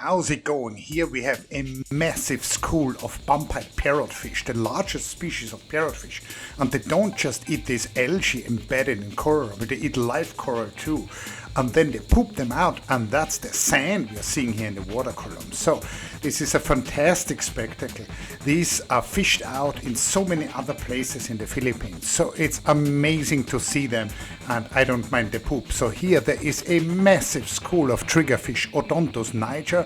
how's it going? Here we have a massive school of bumpite parrotfish, the largest species of parrotfish. And they don't just eat this algae embedded in coral, but they eat live coral too. And then they poop them out, and that's the sand we are seeing here in the water column. So this is a fantastic spectacle. These are fished out in so many other places in the Philippines. So it's amazing to see them, and I don't mind the poop. So here there is a massive school of triggerfish, Odontos niger,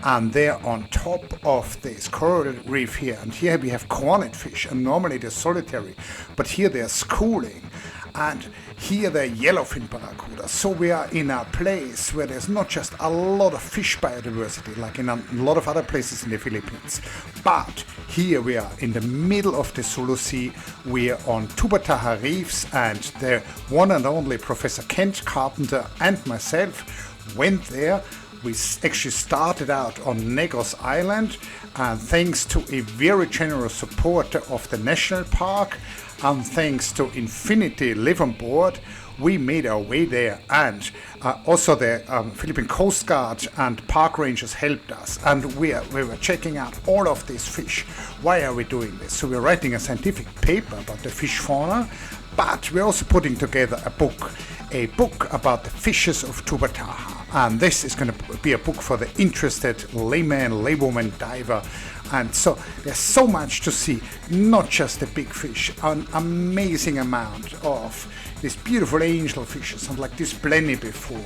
and they're on top of this coral reef here. And here we have cornet fish, and normally they're solitary, but here they're schooling. And here they're yellowfin barracuda. So we are in a place where there's not just a lot of fish biodiversity like in a lot of other places in the Philippines, but here we are in the middle of the Sulu Sea. We are on Tubbataha reefs, and the one and only Professor Kent Carpenter and myself went there. We actually started out on Negros Island, and thanks to a very generous supporter of the national park, and thanks to Infinity Live on Board, we made our way there, and also the Philippine Coast Guard and park rangers helped us, and we were checking out all of these fish. Why are we doing this? So we're writing a scientific paper about the fish fauna, but we're also putting together a book about the fishes of Tubbataha. And this is going to be a book for the interested layman, laywoman diver. And so there's so much to see, not just the big fish, an amazing amount of these beautiful angelfishes, and like this blenny before.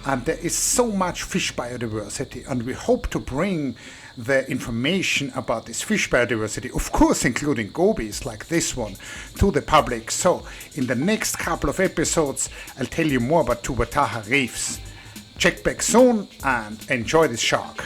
And there is so much fish biodiversity, and we hope to bring the information about this fish biodiversity, of course including gobies like this one, to the public. So in the next couple of episodes, I'll tell you more about Tubbataha reefs. Check back soon and enjoy this shark.